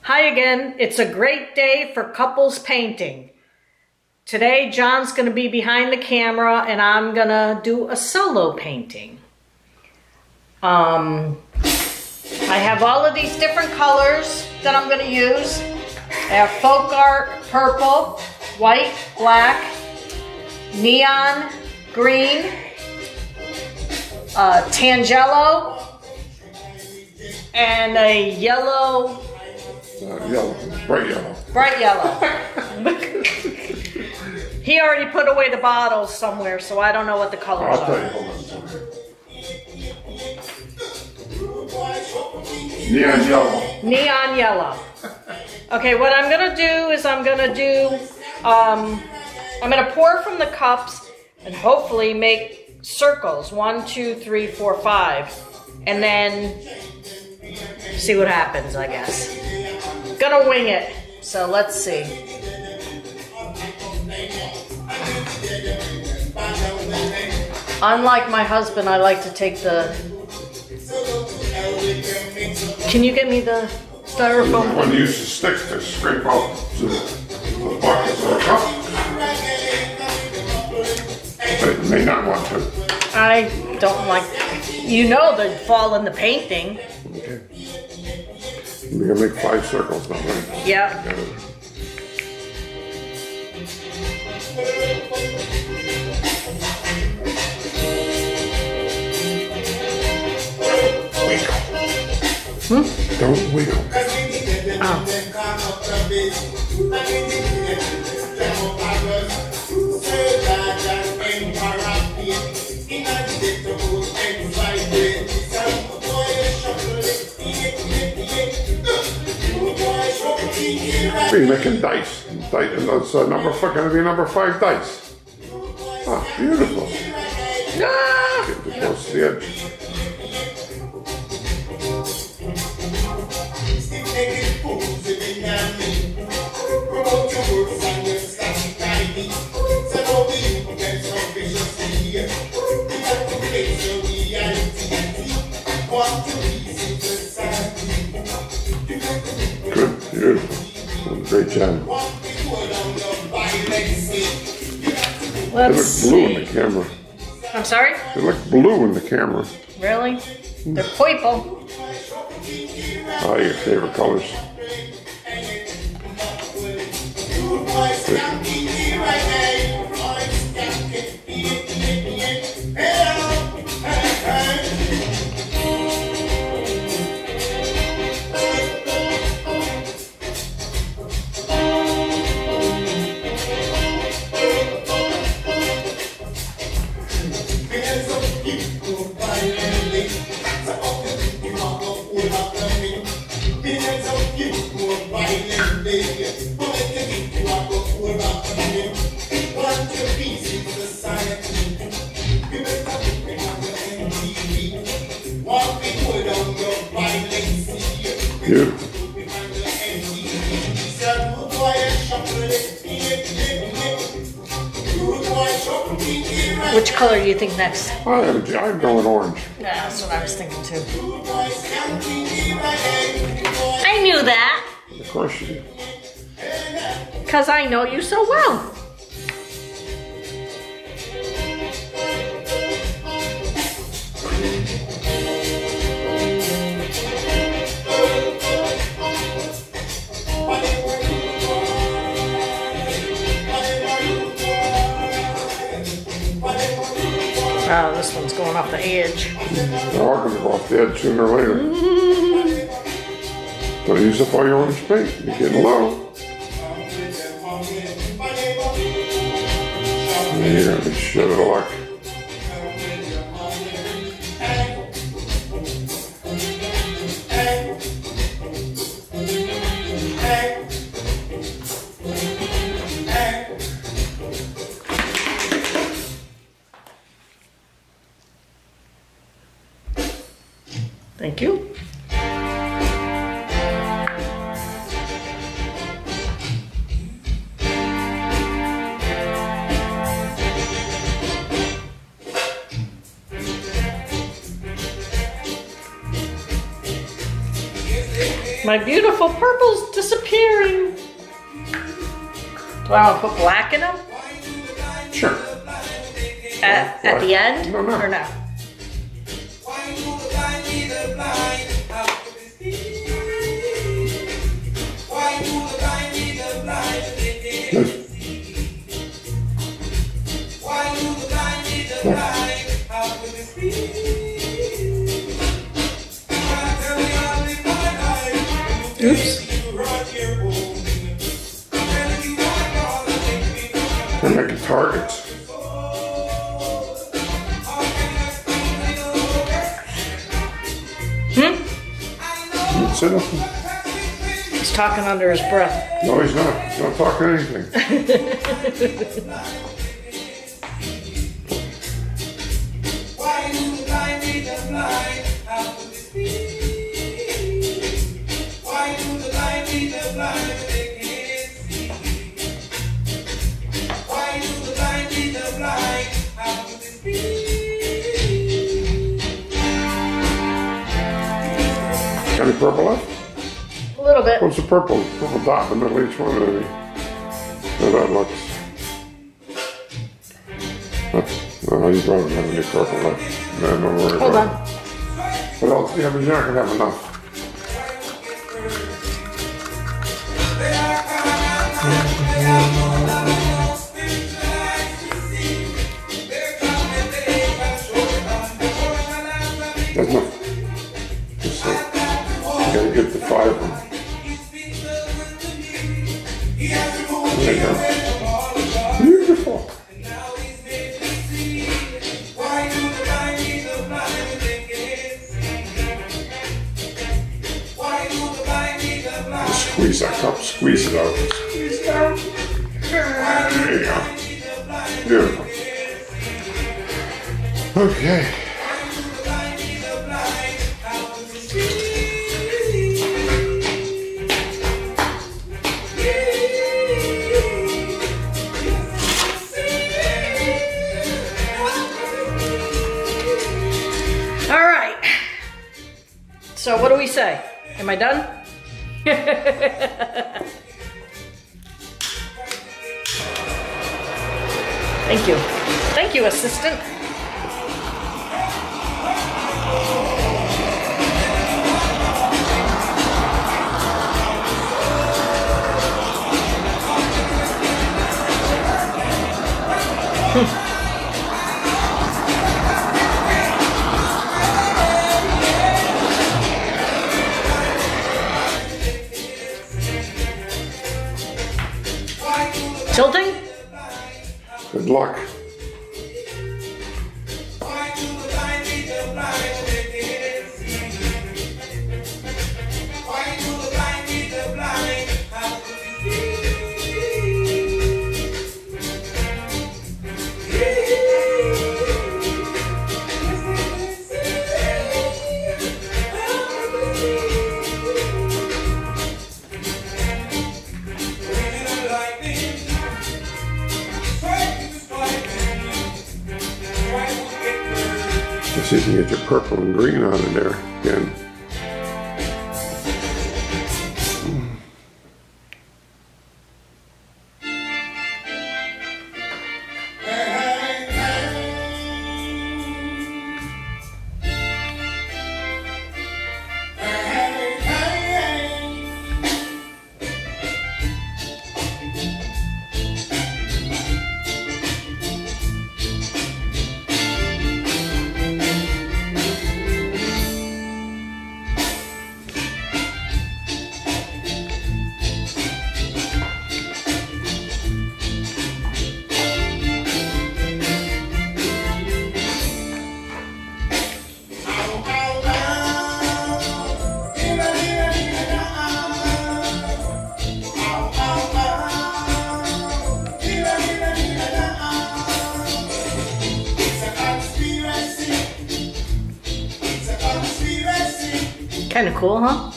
Hi again. It's a great day for couples painting. Today, John's going to be behind the camera and I'm going to do a solo painting. I have all of these different colors that I'm going to use. I have folk art, purple, white, black, neon, green, tangelo, and a yellow. Bright yellow. Bright yellow. He already put away the bottles somewhere, so I don't know what the colors I'll tell you, hold on. Neon yellow. Neon yellow. Okay, what I'm gonna do is I'm gonna pour from the cups and hopefully make circles. 1, 2, 3, 4, 5. And then see what happens, I guess. Gonna wing it, so let's see. Unlike my husband, I like to take the... Can you get me the styrofoam? When you use the sticks to scrape out the buckets of the cup. But you may not want to. I don't like... You know they'd fall in the painting. Okay. We're gonna make 5 circles now, right? Yeah. Don't wiggle. Oh. We're making dice. And that's going to be number 5 dice. Ah, beautiful. Ah! Get close to the edge. Good, beautiful. Great job. They look blue in the camera. I'm sorry? They look blue in the camera. Really? They're purple. Ah, your favorite colors. Beautiful. Which color do you think next? I'm going orange. Yeah, that's what I was thinking too. I knew that. Of course you do. Because I know you so well. Oh, this one's going off the edge. They're all going to go off the edge sooner or later. Don't use up all your orange paint. You're getting low. And you're going to be shit out of luck. Thank you. My beautiful purple's disappearing. Do I want to put black in them? Sure. At the end? No, no. Or no? Oops. They're making targets. Say nothing. He's talking under his breath. No, he's not. He's not talking anything. Any purple left? A little bit. What's the purple dot in the middle of each one? How that looks. No, you probably don't have any purple left. No, don't worry Hold about on. it. What else? Yeah, but you're not going to have enough. There's no. Just so. You gotta get the 5 of them. There you go. Beautiful. Squeeze that cup, squeeze it out. Squeeze it out. There you go. Beautiful. Okay. All right. So what do we say? Am I done? Thank you. Thank you, assistant. Tilting? Good luck. Let's see if you can get your purple and green out of there again. Kind of cool, huh?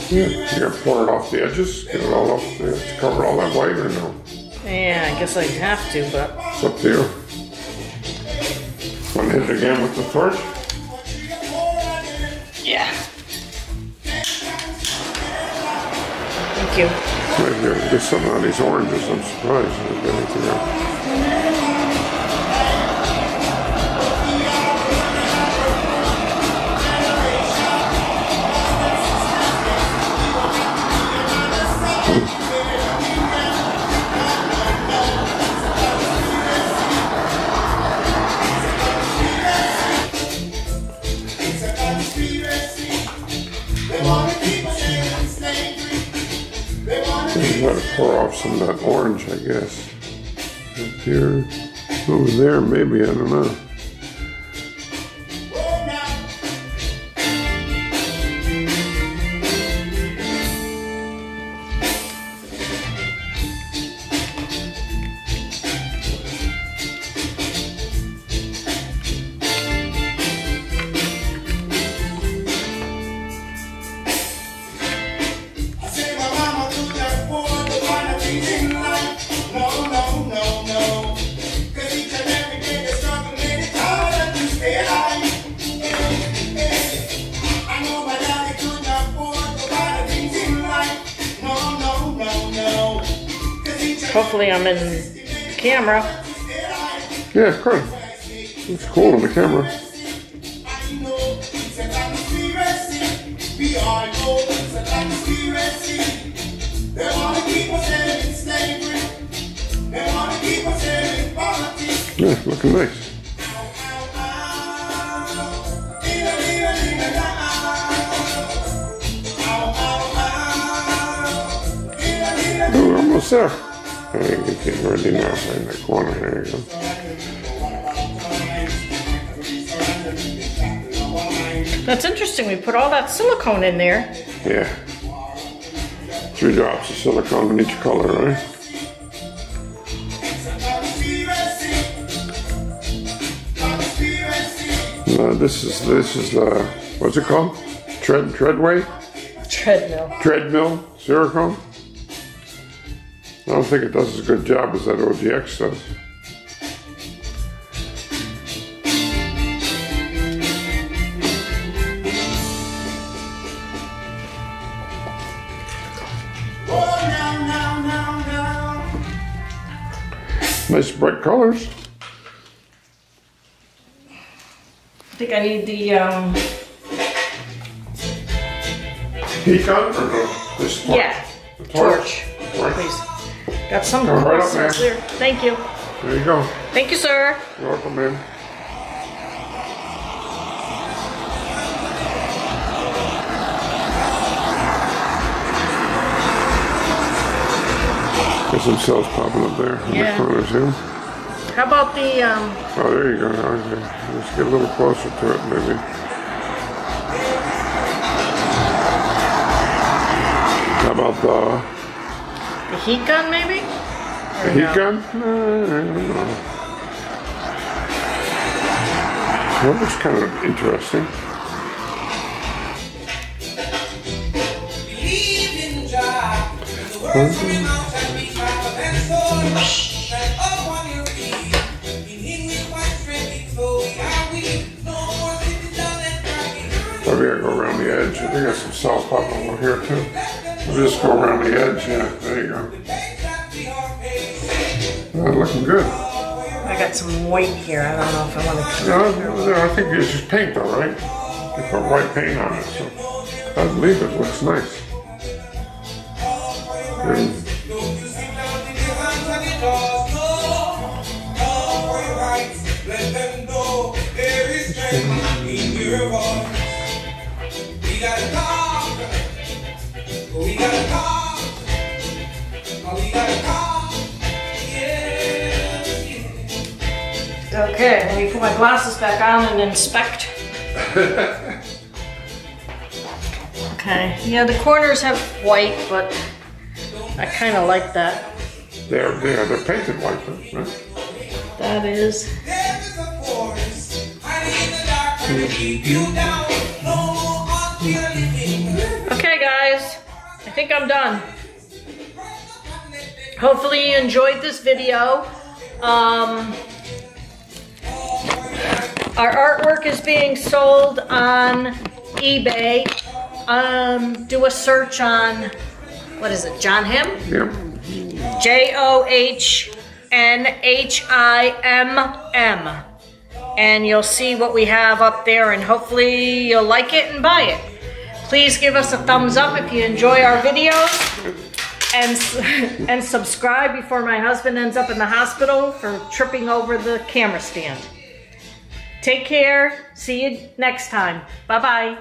Yeah, you gotta pour it off the edges, get it all off, cover all that white or no? Yeah, I guess I'd have to, but... It's up to you. Want to hit it again with the torch? Yeah. you. Right here, there's something on these oranges. I'm surprised I didn't get anything else. I'm going to pour off some of that orange, I guess. Up here, over there, maybe, I don't know. Hopefully I'm in the camera. Yeah, it's good. Looks cool on the camera. Yeah, looking nice. Ooh, almost there. I think it's getting ready now, right in that corner. There you go. That's interesting. We put all that silicone in there. Yeah. 3 drops of silicone in each color, right? This is what's it called? Treadway? Treadmill silicone. I don't think it does as good a job as that OGX does. Nice bright colors. I think I need the heat gun or no? This yeah, the torch. Torch. Please. Got some Come right up, man. clear. Thank you. There you go. Thank you, sir. You're welcome, man. There's some cells popping up there in the corners here. How about the Oh, there you go. Okay. Let's get a little closer to it, maybe. How about the heat gun, maybe? The heat gun? I don't know. That looks kind of interesting. Maybe I go around the edge. I think there's some cells popping over here too. We'll just go around the edge. Yeah, there you go. Looking good. I got some white here. I don't know if I want to keep it. I think it's just paint though, right? They put white paint on it, so I believe it looks nice. Okay, let me put my glasses back on and inspect. Okay, yeah, the corners have white, but I kind of like that. They're painted white, right? That is. Okay, guys, I think I'm done. Hopefully you enjoyed this video. Our artwork is being sold on eBay. Do a search on what is it, johnhimm? Yep. JOHNHIMM. And you'll see what we have up there, and hopefully you'll like it and buy it. Please give us a thumbs up if you enjoy our videos, and subscribe before my husband ends up in the hospital for tripping over the camera stand. Take care. See you next time. Bye-bye.